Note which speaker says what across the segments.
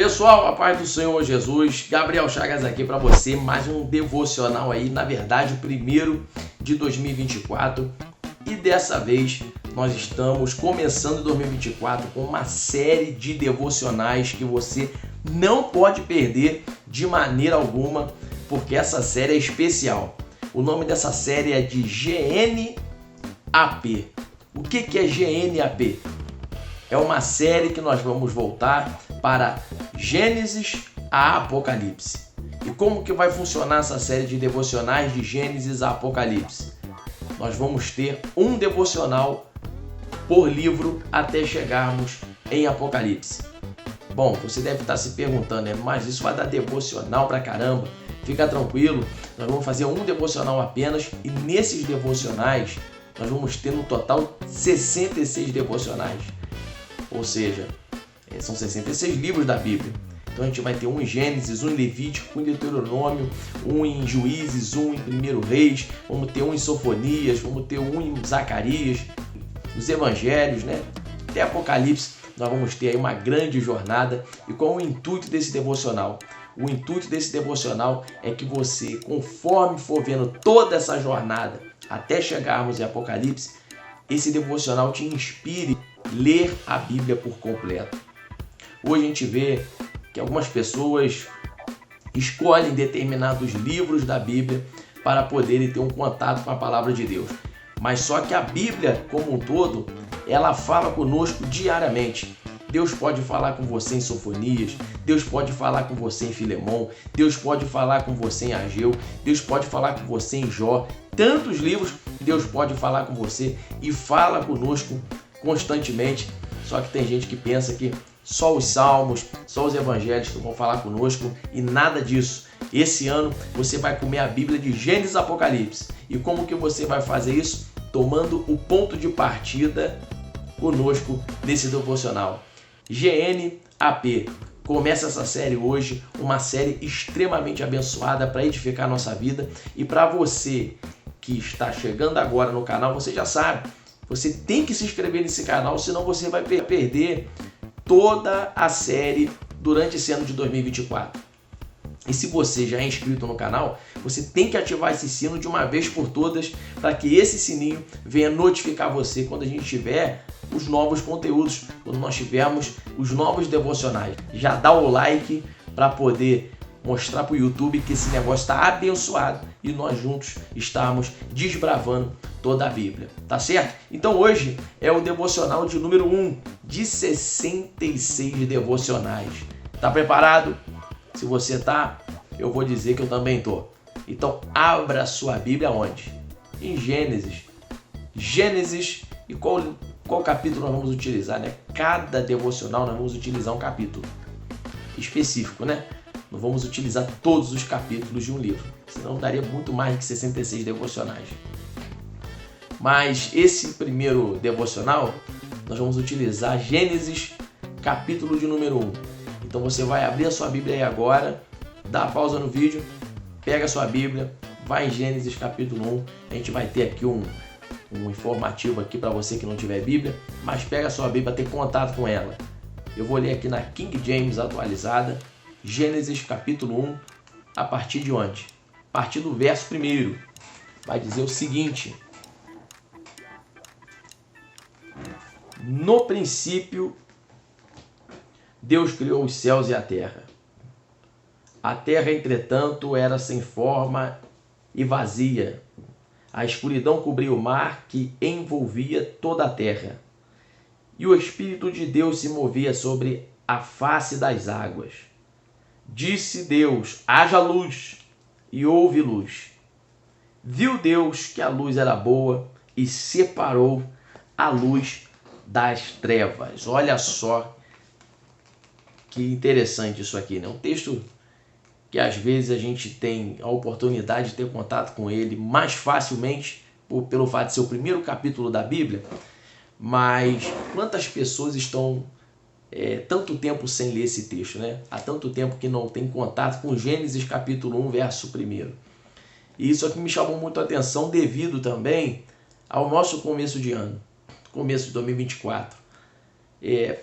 Speaker 1: Pessoal, a paz do Senhor Jesus, Gabriel Chagas aqui para você, mais um devocional aí, na verdade o primeiro de 2024, e dessa vez nós estamos começando 2024 com uma série de devocionais que você não pode perder de maneira alguma, porque essa série é especial. O nome dessa série é de GNAP. O que é GNAP? É uma série que nós vamos voltar para Gênesis a Apocalipse. E como que vai funcionar essa série de devocionais de Gênesis a Apocalipse? Nós vamos ter um devocional por livro até chegarmos em Apocalipse. Bom, você deve estar se perguntando, né? Mas isso vai dar devocional pra caramba. Fica tranquilo, nós vamos fazer um devocional apenas e nesses devocionais nós vamos ter no total 66 devocionais. Ou seja, são 66 livros da Bíblia. Então a gente vai ter um em Gênesis, um em Levítico, um em Deuteronômio, um em Juízes, um em 1 Reis, vamos ter um em Sofonias, vamos ter um em Zacarias, os Evangelhos, né? Até Apocalipse nós vamos ter aí uma grande jornada. E qual é o intuito desse devocional? O intuito desse devocional é que você, conforme for vendo toda essa jornada até chegarmos em Apocalipse, esse devocional te inspire a ler a Bíblia por completo. Hoje a gente vê que algumas pessoas escolhem determinados livros da Bíblia para poderem ter um contato com a palavra de Deus. Mas só que a Bíblia, como um todo, ela fala conosco diariamente. Deus pode falar com você em Sofonias, Deus pode falar com você em Filemão, Deus pode falar com você em Ageu, Deus pode falar com você em Jó. Tantos livros Deus pode falar com você e fala conosco constantemente. Só que tem gente que pensa que só os salmos, só os evangelhos que vão falar conosco e nada disso. Esse ano você vai comer a Bíblia de Gênesis a Apocalipse. E como que você vai fazer isso? Tomando o ponto de partida conosco nesse devocional. GNAP. Começa essa série hoje, uma série extremamente abençoada para edificar a nossa vida. E para você que está chegando agora no canal, você já sabe, você tem que se inscrever nesse canal, senão você vai perder toda a série durante esse ano de 2024. E se você já é inscrito no canal, você tem que ativar esse sino de uma vez por todas para que esse sininho venha notificar você quando a gente tiver os novos conteúdos, quando nós tivermos os novos devocionais. Já dá o like para poder mostrar para o YouTube que esse negócio está abençoado e nós juntos estamos desbravando toda a Bíblia, tá certo? Então hoje é o devocional de número 1 de 66 devocionais. Tá preparado? Se você tá, eu vou dizer que eu também tô. Então abra sua Bíblia onde? Em Gênesis. Gênesis, e qual capítulo nós vamos utilizar, né? Cada devocional nós vamos utilizar um capítulo específico, né? Não vamos utilizar todos os capítulos de um livro, senão daria muito mais de 66 devocionais. Mas esse primeiro devocional, nós vamos utilizar Gênesis, capítulo de número 1. Então você vai abrir a sua Bíblia aí agora, dá a pausa no vídeo, pega a sua Bíblia, vai em Gênesis, capítulo 1. A gente vai ter aqui um informativo aqui para você que não tiver Bíblia, mas pega a sua Bíblia para ter contato com ela. Eu vou ler aqui na King James atualizada, Gênesis capítulo 1, a partir de onde? A partir do verso 1. Vai dizer o seguinte: no princípio, Deus criou os céus e a terra. A terra, entretanto, era sem forma e vazia. A escuridão cobria o mar que envolvia toda a terra. E o Espírito de Deus se movia sobre a face das águas. Disse Deus: haja luz, e houve luz. Viu Deus que a luz era boa e separou a luz das trevas. Olha só que interessante isso aqui, né? Um texto que às vezes a gente tem a oportunidade de ter contato com ele mais facilmente pelo fato de ser o primeiro capítulo da Bíblia, mas quantas pessoas estão tanto tempo sem ler esse texto, né? Há tanto tempo que não tem contato com Gênesis capítulo 1, verso 1. E isso aqui me chamou muito a atenção devido também ao nosso começo de ano, começo de 2024.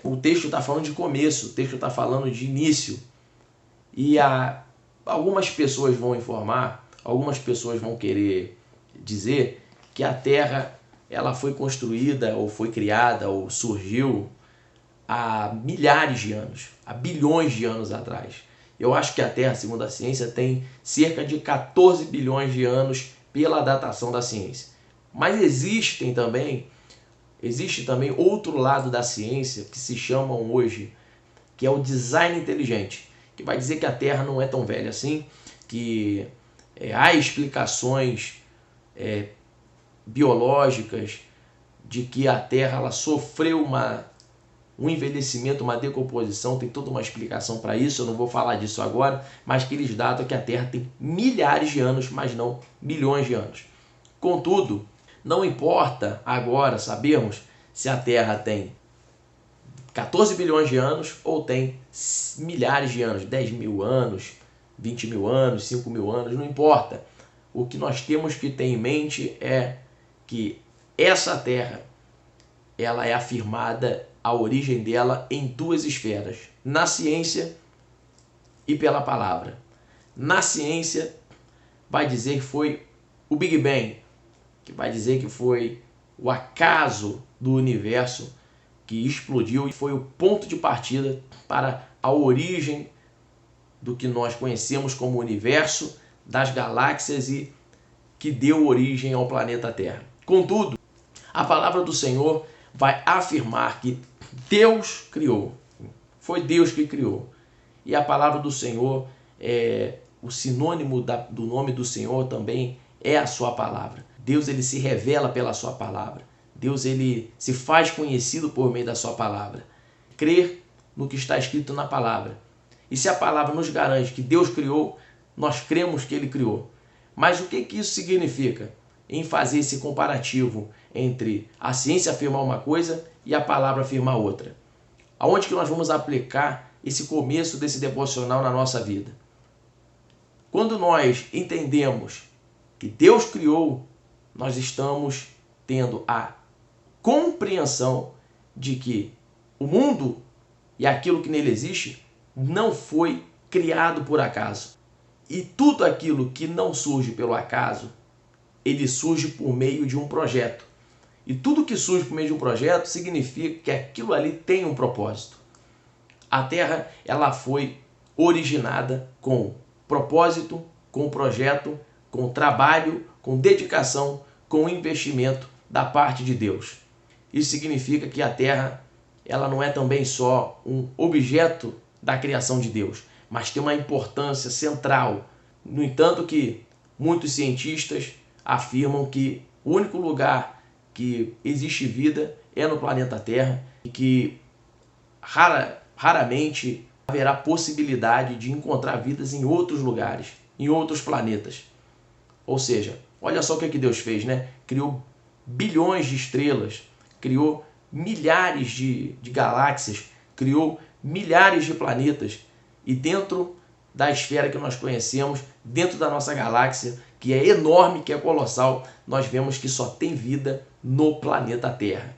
Speaker 1: o texto está falando de começo, o texto está falando de início. E algumas pessoas vão informar, algumas pessoas vão querer dizer que a Terra ela foi construída, ou foi criada, ou surgiu há milhares de anos, há bilhões de anos atrás. Eu acho que a Terra, segundo a ciência, tem cerca de 14 bilhões de anos pela datação da ciência. Mas existe também outro lado da ciência que se chamam hoje, que é o design inteligente, que vai dizer que a Terra não é tão velha assim, que há explicações biológicas de que a Terra ela sofreu um envelhecimento, uma decomposição, tem toda uma explicação para isso, eu não vou falar disso agora, mas que eles datam que a Terra tem milhares de anos, mas não milhões de anos. Contudo, não importa agora sabermos se a Terra tem 14 bilhões de anos ou tem milhares de anos, 10 mil anos, 20 mil anos, 5 mil anos, não importa. O que nós temos que ter em mente é que essa Terra ela é afirmada, a origem dela, em duas esferas, na ciência e pela palavra. Na ciência vai dizer que foi o Big Bang, que vai dizer que foi o acaso do universo que explodiu e foi o ponto de partida para a origem do que nós conhecemos como universo, das galáxias e que deu origem ao planeta Terra. Contudo, a palavra do Senhor vai afirmar que Deus criou. Foi Deus que criou. E a palavra do Senhor, o sinônimo do nome do Senhor também é a sua palavra. Deus ele se revela pela sua palavra. Deus ele se faz conhecido por meio da sua palavra. Crer no que está escrito na palavra. E se a palavra nos garante que Deus criou, nós cremos que ele criou. Mas o que isso significa? Em fazer esse comparativo entre a ciência afirmar uma coisa e a palavra afirmar outra. Aonde que nós vamos aplicar esse começo desse devocional na nossa vida? Quando nós entendemos que Deus criou, nós estamos tendo a compreensão de que o mundo e aquilo que nele existe não foi criado por acaso. E tudo aquilo que não surge pelo acaso, ele surge por meio de um projeto. E tudo que surge por meio de um projeto significa que aquilo ali tem um propósito. A Terra ela foi originada com propósito, com projeto, com trabalho, com dedicação, com investimento da parte de Deus. Isso significa que a Terra ela não é também só um objeto da criação de Deus, mas tem uma importância central. No entanto que muitos cientistas afirmam que o único lugar que existe vida é no planeta Terra e que raramente haverá possibilidade de encontrar vidas em outros lugares, em outros planetas. Ou seja, olha só o que Deus fez, né? Criou bilhões de estrelas, criou milhares de galáxias, criou milhares de planetas e dentro da esfera que nós conhecemos, dentro da nossa galáxia, que é enorme, que é colossal, nós vemos que só tem vida no planeta Terra.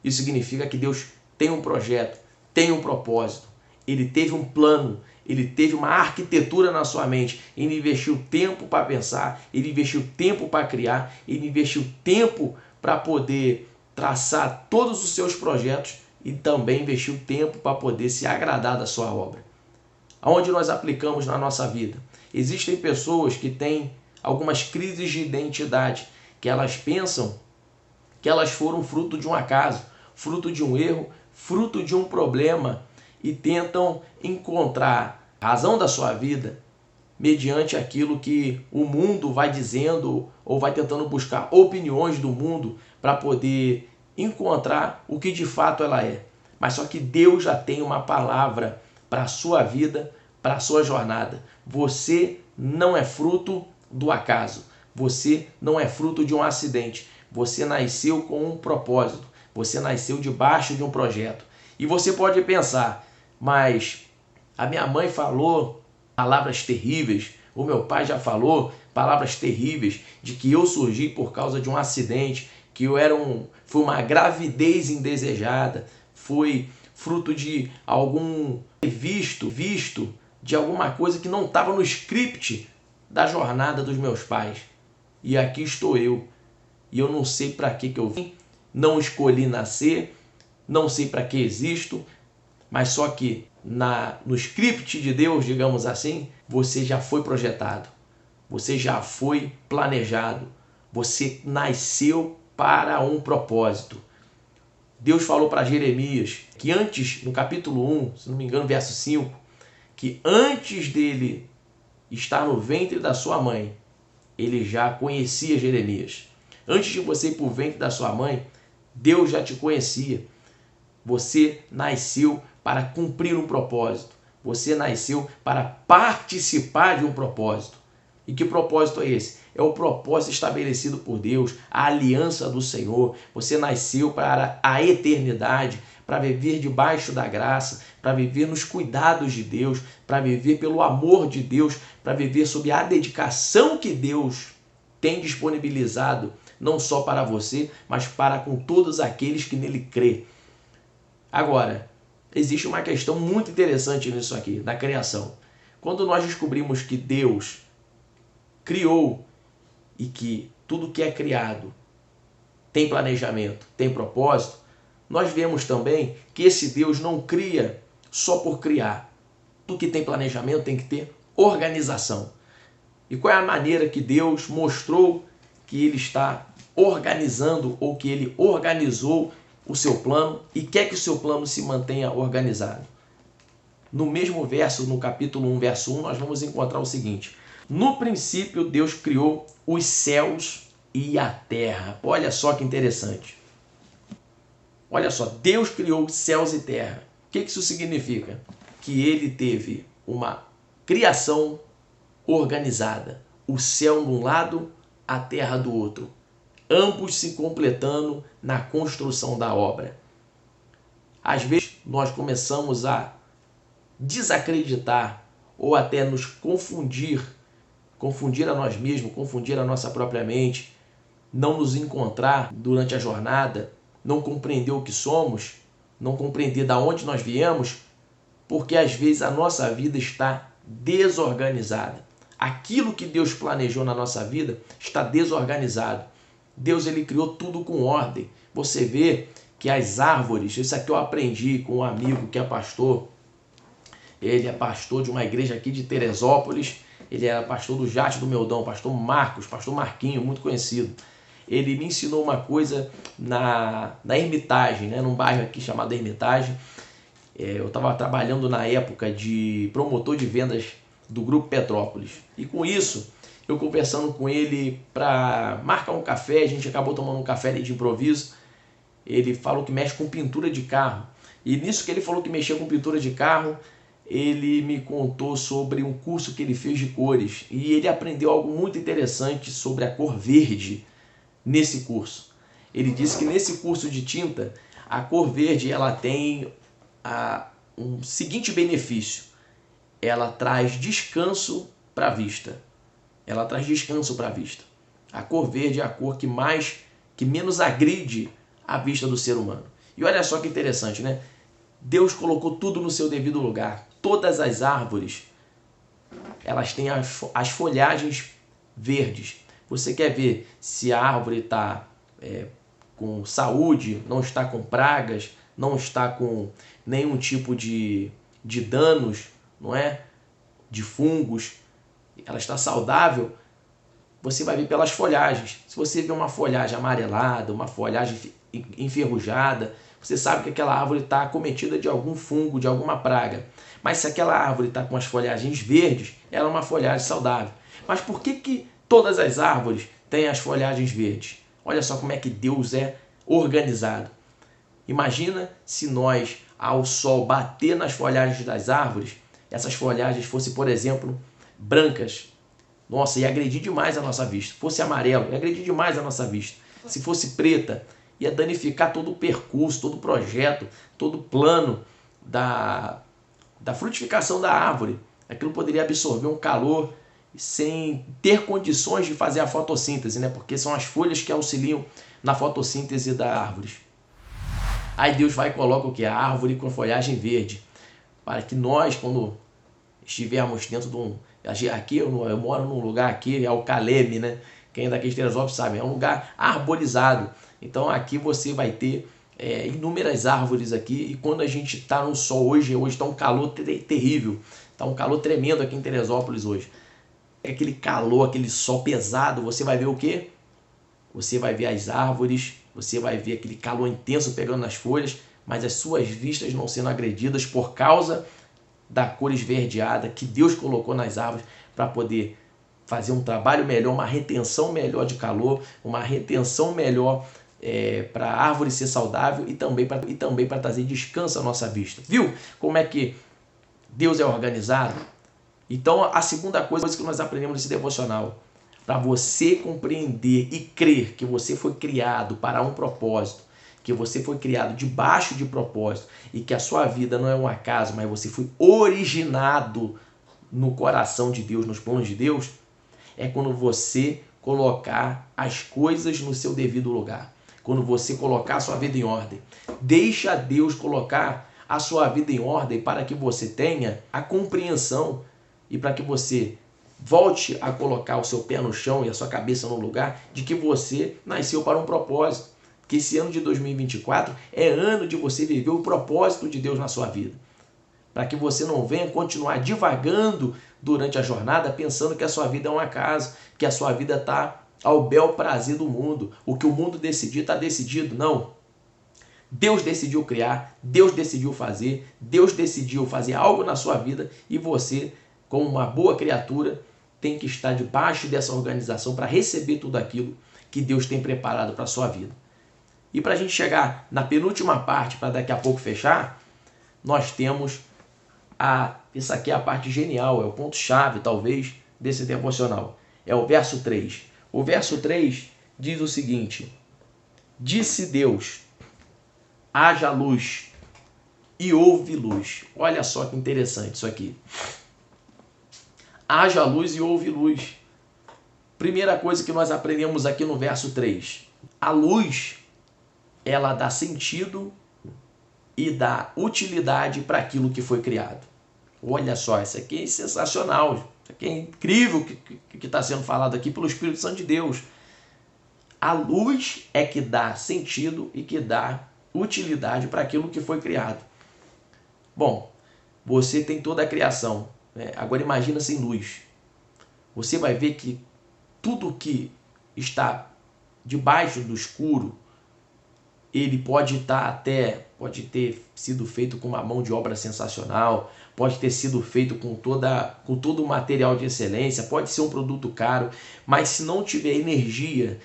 Speaker 1: Isso significa que Deus tem um projeto, tem um propósito, ele teve um plano, ele teve uma arquitetura na sua mente, ele investiu tempo para pensar, ele investiu tempo para criar, ele investiu tempo para poder traçar todos os seus projetos e também investiu tempo para poder se agradar da sua obra. Aonde nós aplicamos na nossa vida? Existem pessoas que têm algumas crises de identidade, que elas pensam que elas foram fruto de um acaso, fruto de um erro, fruto de um problema e tentam encontrar a razão da sua vida mediante aquilo que o mundo vai dizendo ou vai tentando buscar opiniões do mundo para poder encontrar o que de fato ela é. Mas só que Deus já tem uma palavra para a sua vida, para a sua jornada. Você não é fruto do acaso. Você não é fruto de um acidente. Você nasceu com um propósito. Você nasceu debaixo de um projeto. E você pode pensar, mas a minha mãe falou palavras terríveis, o meu pai já falou palavras terríveis de que eu surgi por causa de um acidente, que foi uma gravidez indesejada, foi fruto de algum visto de alguma coisa que não estava no script da jornada dos meus pais. E aqui estou eu. E eu não sei para que eu vim, não escolhi nascer, não sei para que existo, mas só que no script de Deus, digamos assim, você já foi projetado, você já foi planejado, você nasceu para um propósito. Deus falou para Jeremias que antes, no capítulo 1, se não me engano, verso 5, que antes dele estar no ventre da sua mãe, ele já conhecia Jeremias. Antes de você ir para o ventre da sua mãe, Deus já te conhecia. Você nasceu para cumprir um propósito. Você nasceu para participar de um propósito. E que propósito é esse? É o propósito estabelecido por Deus, a aliança do Senhor. Você nasceu para a eternidade, para viver debaixo da graça, para viver nos cuidados de Deus, para viver pelo amor de Deus, para viver sob a dedicação que Deus tem disponibilizado, não só para você, mas para com todos aqueles que nele crê. Agora, existe uma questão muito interessante nisso aqui, na criação. Quando nós descobrimos que Deus criou e que tudo que é criado tem planejamento, tem propósito, nós vemos também que esse Deus não cria só por criar. Tudo que tem planejamento tem que ter organização. E qual é a maneira que Deus mostrou que ele está organizando ou que ele organizou o seu plano e quer que o seu plano se mantenha organizado? No mesmo verso, no capítulo 1, verso 1, nós vamos encontrar o seguinte: no princípio Deus criou os céus e a terra. Olha só que interessante. Olha só, Deus criou céus e terra. O que isso significa? Que ele teve uma criação organizada. O céu de um lado, a terra do outro. Ambos se completando na construção da obra. Às vezes nós começamos a desacreditar ou até nos confundir a nós mesmos, confundir a nossa própria mente, não nos encontrar durante a jornada, não compreender o que somos, não compreender de onde nós viemos, porque às vezes a nossa vida está desorganizada. Aquilo que Deus planejou na nossa vida está desorganizado. Deus ele criou tudo com ordem. Você vê que as árvores, isso aqui eu aprendi com um amigo que é pastor. Ele é pastor de uma igreja aqui de Teresópolis. Ele era pastor do Jate do Meudão, pastor Marcos, pastor Marquinho, muito conhecido. Ele me ensinou uma coisa na Hermitage, né, num bairro aqui chamado Hermitage. Eu estava trabalhando na época de promotor de vendas do Grupo Petrópolis. E com isso, eu conversando com ele para marcar um café, a gente acabou tomando um café ali de improviso. Ele falou que mexe com pintura de carro. E nisso que ele falou que mexia com pintura de carro, ele me contou sobre um curso que ele fez de cores. E ele aprendeu algo muito interessante sobre a cor verde nesse curso. Ele disse que nesse curso de tinta, a cor verde ela tem um seguinte benefício. Ela traz descanso para a vista. Ela traz descanso para a vista. A cor verde é a cor que menos agride a vista do ser humano. E olha só que interessante, né? Deus colocou tudo no seu devido lugar. Todas as árvores, elas têm as folhagens verdes. Você quer ver se a árvore está com saúde, não está com pragas, não está com nenhum tipo de danos, não é? De fungos, ela está saudável, você vai ver pelas folhagens. Se você vê uma folhagem amarelada, uma folhagem enferrujada, você sabe que aquela árvore está acometida de algum fungo, de alguma praga. Mas se aquela árvore está com as folhagens verdes, ela é uma folhagem saudável. Mas por que todas as árvores têm as folhagens verdes? Olha só como é que Deus é organizado. Imagina se nós, ao sol bater nas folhagens das árvores, essas folhagens fossem, por exemplo, brancas. Nossa, ia agredir demais a nossa vista. Fosse amarelo, ia agredir demais a nossa vista. Se fosse preta, ia danificar todo o percurso, todo o projeto, todo o plano da frutificação da árvore. Aquilo poderia absorver um calor sem ter condições de fazer a fotossíntese, né? Porque são as folhas que auxiliam na fotossíntese da árvore. Aí Deus vai e coloca o que? A árvore com folhagem verde. Para que nós, quando estivermos dentro de um... Aqui eu moro num lugar aqui, é o Caleme, né? Quem é daqui de Teresópolis sabe, é um lugar arborizado. Então aqui você vai ter inúmeras árvores aqui. E quando a gente está no sol hoje está um calor terrível. Está um calor tremendo aqui em Teresópolis hoje. Aquele calor, aquele sol pesado, você vai ver o quê? Você vai ver as árvores, você vai ver aquele calor intenso pegando nas folhas, mas as suas vistas não sendo agredidas por causa da cor esverdeada que Deus colocou nas árvores para poder fazer um trabalho melhor, uma retenção melhor de calor, uma retenção melhor para a árvore ser saudável e também para trazer descanso à nossa vista. Viu como é que Deus é organizado? Então, a segunda coisa que nós aprendemos nesse devocional, para você compreender e crer que você foi criado para um propósito, que você foi criado debaixo de propósito e que a sua vida não é um acaso, mas você foi originado no coração de Deus, nos planos de Deus, é quando você colocar as coisas no seu devido lugar, quando você colocar a sua vida em ordem. Deixa Deus colocar a sua vida em ordem para que você tenha a compreensão e para que você volte a colocar o seu pé no chão e a sua cabeça no lugar de que você nasceu para um propósito. Que esse ano de 2024 é ano de você viver o propósito de Deus na sua vida. Para que você não venha continuar divagando durante a jornada pensando que a sua vida é um acaso, que a sua vida está ao bel prazer do mundo. O que o mundo decidir está decidido. Não. Deus decidiu criar, Deus decidiu fazer algo na sua vida e você, como uma boa criatura, tem que estar debaixo dessa organização para receber tudo aquilo que Deus tem preparado para a sua vida. E para a gente chegar na penúltima parte, para daqui a pouco fechar, nós temos essa aqui é a parte genial, é o ponto-chave, talvez, desse devocional. É o verso 3. O verso 3 diz o seguinte: disse Deus, haja luz, e houve luz. Olha só que interessante isso aqui. Haja luz e houve luz. Primeira coisa que nós aprendemos aqui no verso 3. A luz, ela dá sentido e dá utilidade para aquilo que foi criado. Olha só, isso aqui é sensacional. Isso aqui é incrível que está sendo falado aqui pelo Espírito Santo de Deus. A luz é que dá sentido e que dá utilidade para aquilo que foi criado. Bom, você tem toda a criação, né? Agora imagina sem luz. Você vai ver que tudo que está debaixo do escuro, ele pode ter sido feito com uma mão de obra sensacional, pode ter sido feito com todo o material de excelência, pode ser um produto caro, mas se não tiver energia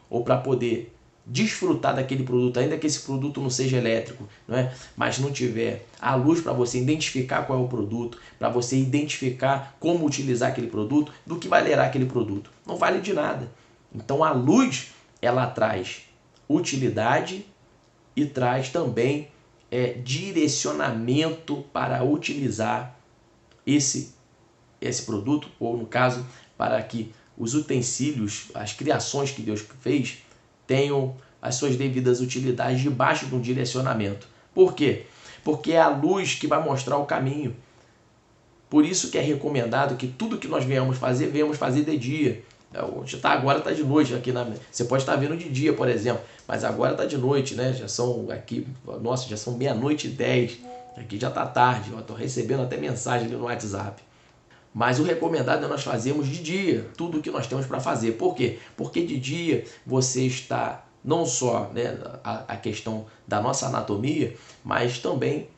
Speaker 1: ou para poder desfrutar daquele produto, ainda que esse produto não seja elétrico, não é? Mas não tiver a luz para você identificar qual é o produto, para você identificar como utilizar aquele produto, do que valerá aquele produto? Não vale de nada. Então a luz, ela traz utilidade e traz também direcionamento para utilizar esse produto, ou no caso, para que os utensílios, as criações que Deus fez, tenham as suas devidas utilidades debaixo de um direcionamento. Por quê? Porque é a luz que vai mostrar o caminho. Por isso que é recomendado que tudo que nós venhamos fazer de dia. Agora está de noite aqui você pode estar vendo de dia, por exemplo, mas agora está de noite, né? Já são 00:10, aqui já está tarde, estou recebendo até mensagem ali no WhatsApp. Mas o recomendado é nós fazermos de dia tudo o que nós temos para fazer. Por quê? Porque de dia você está não só, né, a questão da nossa anatomia, mas também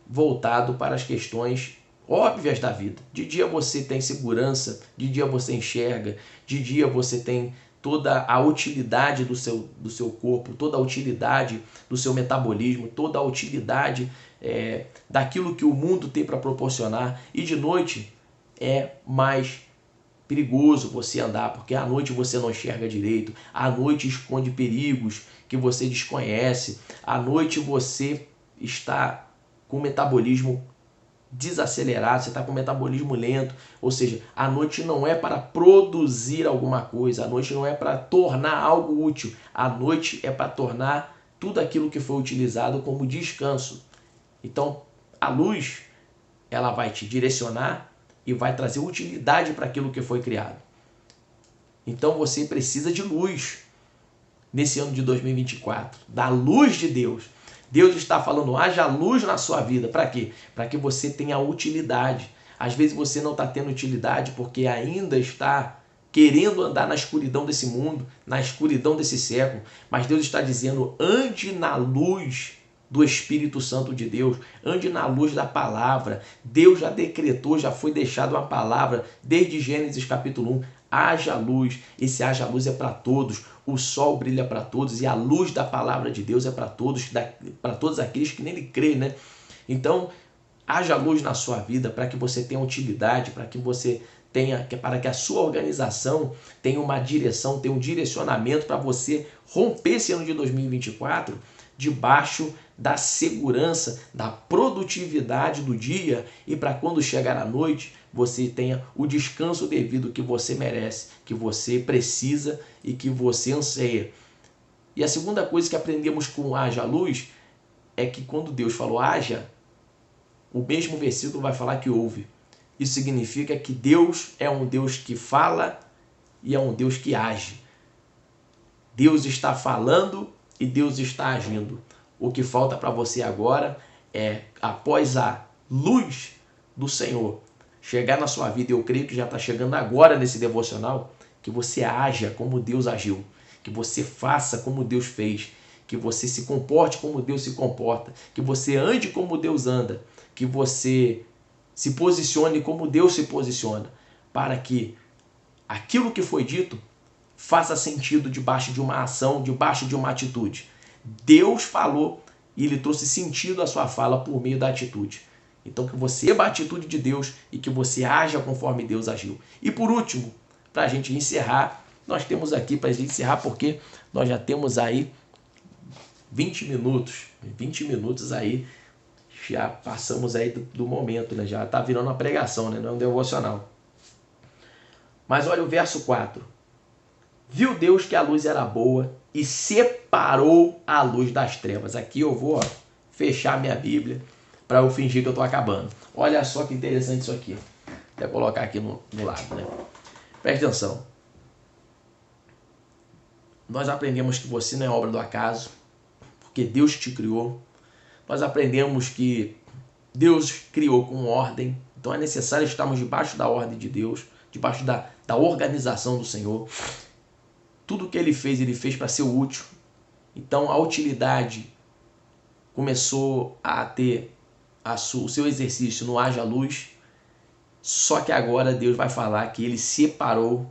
Speaker 1: voltado para as questões óbvias da vida. De dia você tem segurança, de dia você enxerga, de dia você tem toda a utilidade do seu corpo, toda a utilidade do seu metabolismo, toda a utilidade daquilo que o mundo tem para proporcionar. E de noite é mais perigoso você andar, porque à noite você não enxerga direito, à noite esconde perigos que você desconhece, à noite você está com o metabolismo desacelerado, você está com o metabolismo lento, ou seja, a noite não é para produzir alguma coisa, a noite não é para tornar algo útil, a noite é para tornar tudo aquilo que foi utilizado como descanso. Então, a luz, ela vai te direcionar e vai trazer utilidade para aquilo que foi criado. Então, você precisa de luz nesse ano de 2024, da luz de Deus. Deus está falando, haja luz na sua vida. Para quê? Para que você tenha utilidade. Às vezes você não está tendo utilidade porque ainda está querendo andar na escuridão desse mundo, na escuridão desse século. Mas Deus está dizendo, ande na luz do Espírito Santo de Deus, ande na luz da palavra. Deus já decretou, já foi deixado uma palavra desde Gênesis capítulo 1. Haja luz, esse haja luz é para todos, o sol brilha para todos e a luz da palavra de Deus é para todos aqueles que nele creem, né? Então, haja luz na sua vida para que você tenha utilidade, para que você tenha, para que a sua organização tenha uma direção, tenha um direcionamento para você romper esse ano de 2024 debaixo da segurança, da produtividade do dia e para quando chegar a noite você tenha o descanso devido que você merece, que você precisa e que você anseia. E a segunda coisa que aprendemos com haja luz é que quando Deus falou haja, o mesmo versículo vai falar que houve. Isso significa que Deus é um Deus que fala e é um Deus que age. Deus está falando e Deus está agindo. O que falta para você agora é, após a luz do Senhor chegar na sua vida, eu creio que já está chegando agora nesse devocional, que você haja como Deus agiu, que você faça como Deus fez, que você se comporte como Deus se comporta, que você ande como Deus anda, que você se posicione como Deus se posiciona, para que aquilo que foi dito faça sentido debaixo de uma ação, debaixo de uma atitude. Deus falou e Ele trouxe sentido à sua fala por meio da atitude. Então que você receba a atitude de Deus e que você haja conforme Deus agiu. E por último, para a gente encerrar, nós temos aqui, para a gente encerrar, porque nós já temos aí 20 minutos aí, já passamos aí do momento, né? Já está virando uma pregação, né? Não é um devocional. Mas olha o verso 4. Viu Deus que a luz era boa e separou a luz das trevas. Aqui eu vou fechar minha Bíblia para eu fingir que eu estou acabando. Olha só que interessante isso aqui. Vou colocar aqui no lado, né? Preste atenção. Nós aprendemos que você não é obra do acaso, porque Deus te criou. Nós aprendemos que Deus criou com ordem. Então é necessário estarmos debaixo da ordem de Deus, debaixo da organização do Senhor. Tudo que Ele fez para ser útil. Então a utilidade começou a ter o seu exercício no haja luz. Só que agora Deus vai falar que Ele separou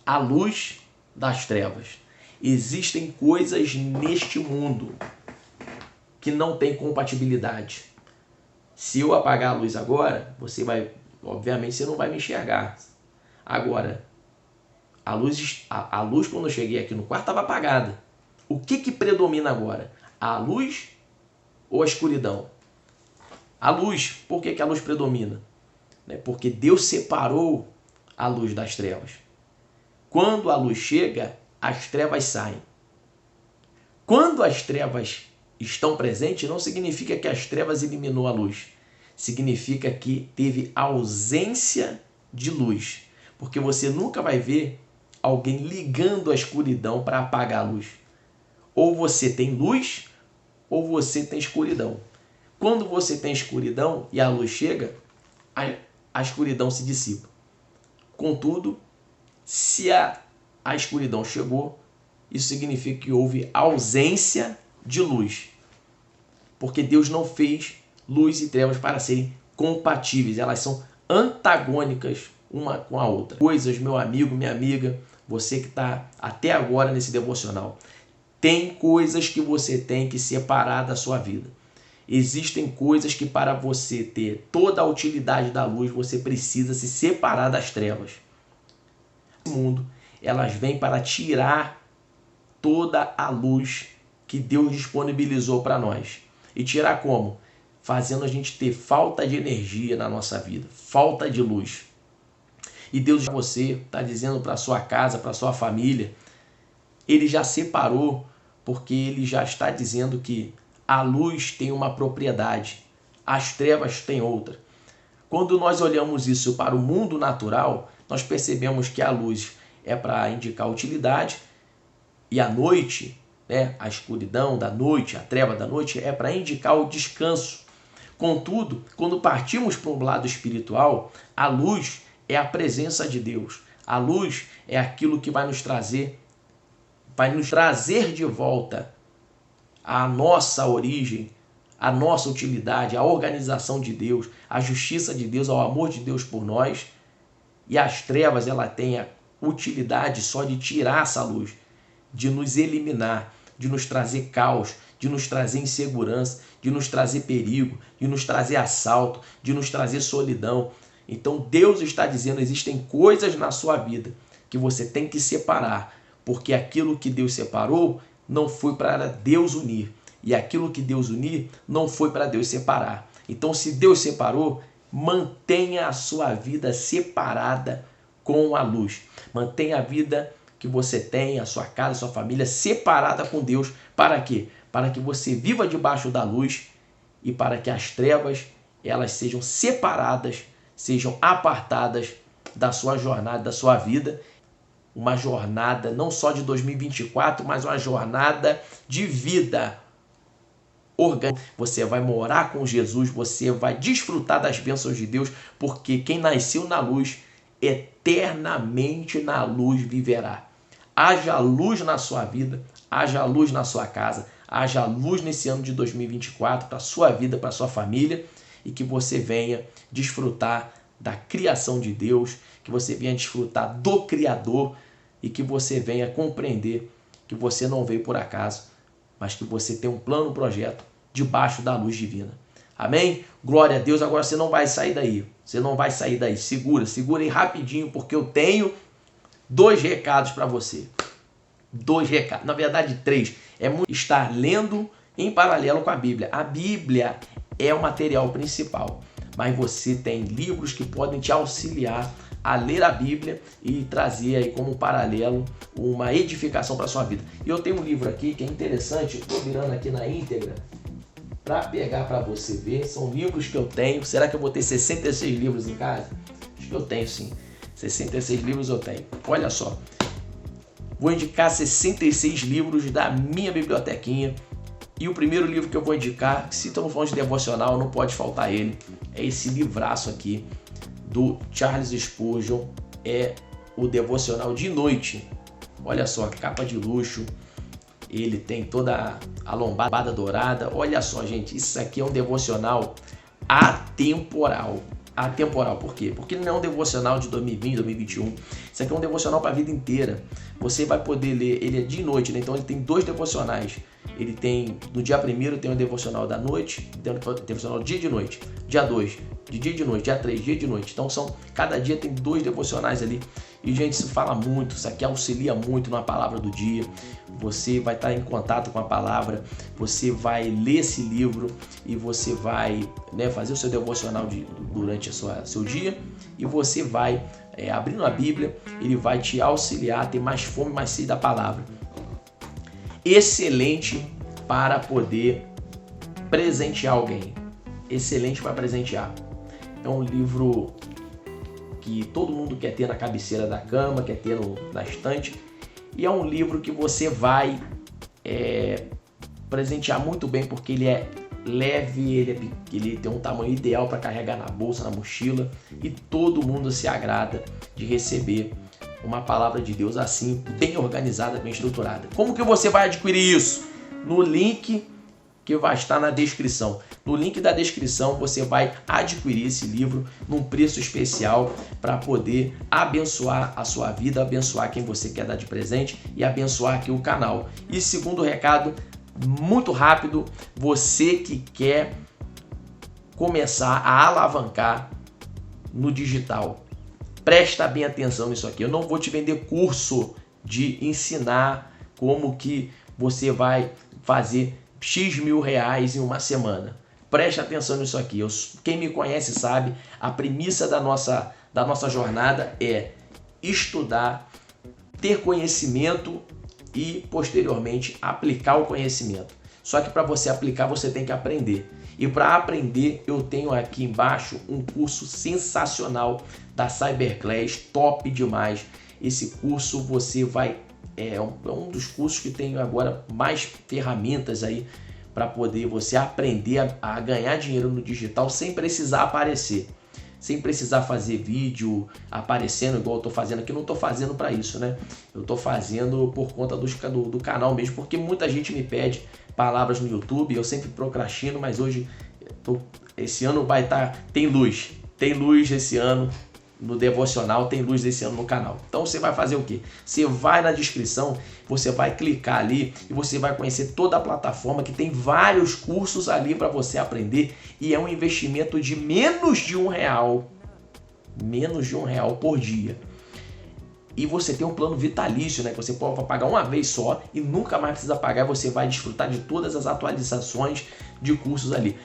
Speaker 1: a luz das trevas. Existem coisas neste mundo que não tem compatibilidade. Se eu apagar a luz agora, obviamente você não vai me enxergar. Agora, a luz quando eu cheguei aqui no quarto estava apagada. O que predomina agora? A luz ou a escuridão? A luz. Por que a luz predomina? Porque Deus separou a luz das trevas. Quando a luz chega, as trevas saem. Quando as trevas estão presentes, não significa que as trevas eliminou a luz. Significa que teve ausência de luz. Porque você nunca vai ver alguém ligando a escuridão para apagar a luz. Ou você tem luz, ou você tem escuridão. Quando você tem escuridão e a luz chega, a escuridão se dissipa. Contudo, se a escuridão chegou, isso significa que houve ausência de luz. Porque Deus não fez luz e trevas para serem compatíveis. Elas são antagônicas uma com a outra. Coisas, meu amigo, minha amiga, você que está até agora nesse devocional, tem coisas que você tem que separar da sua vida. Existem coisas que para você ter toda a utilidade da luz, você precisa se separar das trevas. No mundo, elas vêm para tirar toda a luz que Deus disponibilizou para nós. E tirar como? Fazendo a gente ter falta de energia na nossa vida, falta de luz. E Deus, você está dizendo para sua casa, para sua família, Ele já separou porque ele já está dizendo que a luz tem uma propriedade, as trevas têm outra. Quando nós olhamos isso para o mundo natural, nós percebemos que a luz é para indicar utilidade e a noite, a escuridão da noite, a treva da noite, é para indicar o descanso. Contudo, quando partimos para um lado espiritual, a luz é a presença de Deus. A luz é aquilo que vai nos trazer de volta a nossa origem, a nossa utilidade, a organização de Deus, a justiça de Deus, ao amor de Deus por nós. E as trevas, ela tem a utilidade só de tirar essa luz, de nos eliminar, de nos trazer caos, de nos trazer insegurança, de nos trazer perigo, de nos trazer assalto, de nos trazer solidão. Então Deus está dizendo, existem coisas na sua vida que você tem que separar, porque aquilo que Deus separou não foi para Deus unir. E aquilo que Deus unir não foi para Deus separar. Então, se Deus separou, mantenha a sua vida separada com a luz. Mantenha a vida que você tem, a sua casa, a sua família separada com Deus. Para quê? Para que você viva debaixo da luz e para que as trevas elas sejam separadas, sejam apartadas da sua jornada, da sua vida. Uma jornada não só de 2024, mas uma jornada de vida orgânica. Você vai morar com Jesus, você vai desfrutar das bênçãos de Deus, porque quem nasceu na luz, eternamente na luz viverá. Haja luz na sua vida, haja luz na sua casa, haja luz nesse ano de 2024 para a sua vida, para a sua família, e que você venha desfrutar da criação de Deus, que você venha desfrutar do Criador e que você venha compreender que você não veio por acaso, mas que você tem um plano, um projeto debaixo da luz divina. Amém? Glória a Deus. Agora você não vai sair daí. Você não vai sair daí. Segura aí rapidinho, porque eu tenho 2 recados para você. 2 recados. Na verdade, 3. É muito estar lendo em paralelo com a Bíblia. A Bíblia é o material principal, mas você tem livros que podem te auxiliar a ler a Bíblia e trazer aí como paralelo uma edificação para a sua vida. E eu tenho um livro aqui que é interessante, estou virando aqui na íntegra para pegar para você ver. São livros que eu tenho. Será que eu vou ter 66 livros em casa? Acho que eu tenho sim. 66 livros eu tenho. Olha só. Vou indicar 66 livros da minha bibliotequinha. E o primeiro livro que eu vou indicar, se estamos falando de devocional, não pode faltar ele. É esse livraço aqui do Charles Spurgeon, é o devocional de noite. Olha só, capa de luxo, ele tem toda a lombada dourada. Olha só, gente, isso aqui é um devocional atemporal. Atemporal, por quê? Porque ele não é um devocional de 2020, 2021. Isso aqui é um devocional para a vida inteira. Você vai poder ler, ele é de noite, né? Então ele tem 2 devocionais. Ele tem, no dia 1º tem um devocional da noite, tem um devocional dia e de noite. Dia 2, de dia e de noite. Dia 3, dia e de noite. Então cada dia tem 2 devocionais ali. E, gente, isso fala muito, isso aqui auxilia muito na palavra do dia. Você vai estar em contato com a palavra, você vai ler esse livro e você vai, fazer o seu devocional durante seu dia, e você vai, abrindo a Bíblia, ele vai te auxiliar a ter mais fome, mais sede da palavra. Excelente para poder presentear alguém. Excelente para presentear. É um livro que todo mundo quer ter na cabeceira da cama, quer ter na estante. E é um livro que você vai presentear muito bem, porque ele é leve, ele tem um tamanho ideal para carregar na bolsa, na mochila, e todo mundo se agrada de receber uma palavra de Deus assim, bem organizada, bem estruturada. Como que você vai adquirir isso? No link que vai estar na descrição. No link da descrição você vai adquirir esse livro num preço especial para poder abençoar a sua vida, abençoar quem você quer dar de presente e abençoar aqui o canal. E segundo recado, muito rápido, você que quer começar a alavancar no digital, presta bem atenção nisso aqui. Eu não vou te vender curso de ensinar como que você vai fazer X mil reais em uma semana. Preste atenção nisso aqui. Quem me conhece sabe, a premissa da nossa jornada é estudar, ter conhecimento e posteriormente aplicar o conhecimento. Só que para você aplicar, você tem que aprender. E para aprender, eu tenho aqui embaixo um curso sensacional da Cyberclass, top demais. Esse curso você vai... É um dos cursos que tem agora mais ferramentas aí para poder você aprender a ganhar dinheiro no digital sem precisar aparecer. Sem precisar fazer vídeo aparecendo igual eu estou fazendo aqui. Não estou fazendo para isso, né? Eu estou fazendo por conta do canal mesmo, porque muita gente me pede palavras no YouTube. Eu sempre procrastino, mas hoje, esse ano vai estar... Tem luz esse ano no devocional, tem luz esse ano no canal. Então você vai fazer o quê? Você vai na descrição, você vai clicar ali e você vai conhecer toda a plataforma, que tem vários cursos ali para você aprender, e é um investimento de menos de R$1, menos de R$1 por dia. E você tem um plano vitalício, né, que você pode pagar uma vez só e nunca mais precisa pagar, e você vai desfrutar de todas as atualizações de cursos ali.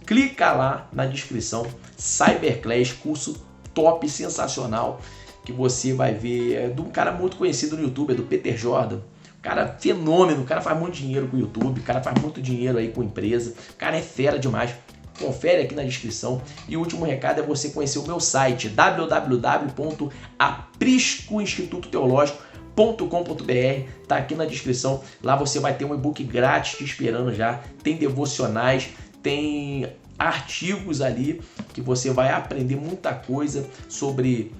Speaker 1: Clica lá na descrição, Cyberclass, curso top, sensacional, que você vai ver. É de um cara muito conhecido no YouTube, é do Peter Jordan. O cara fenômeno, o cara faz muito dinheiro com o YouTube, o cara faz muito dinheiro aí com empresa, o cara é fera demais. Confere aqui na descrição. E o último recado é você conhecer o meu site, www.apriscoinstitutoteológico.com.br. Tá aqui na descrição. Lá você vai ter um e-book grátis te esperando já. Tem devocionais, tem artigos ali que você vai aprender muita coisa sobre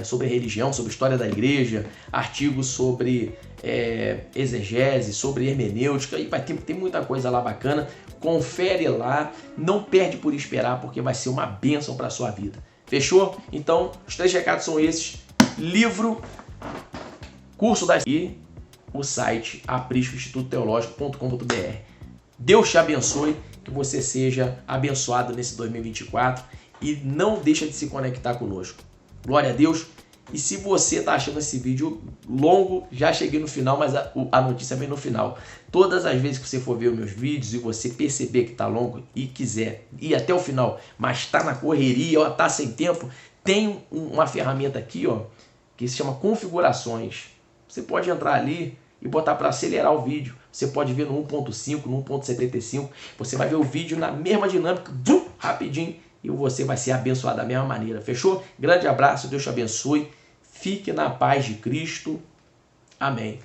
Speaker 1: sobre religião, sobre história da igreja, artigos sobre exegese, sobre hermenêutica, e tem muita coisa lá bacana. Confere lá, não perde por esperar, porque vai ser uma bênção para a sua vida. Fechou? Então, os 3 recados são esses: livro, curso e o site apriscoinstitutoteológico.com.br. Deus te abençoe, que você seja abençoado nesse 2024 e não deixa de se conectar conosco. Glória a Deus. E se você está achando esse vídeo longo, já cheguei no final, mas a notícia vem no final. Todas as vezes que você for ver os meus vídeos e você perceber que está longo e quiser ir até o final, mas está na correria ou está sem tempo, tem uma ferramenta aqui, ó, que se chama configurações. Você pode entrar ali e botar para acelerar o vídeo. Você pode ver no 1.5, no 1.75. Você vai ver o vídeo na mesma dinâmica, rapidinho, e você vai ser abençoado da mesma maneira. Fechou? Grande abraço, Deus te abençoe. Fique na paz de Cristo. Amém.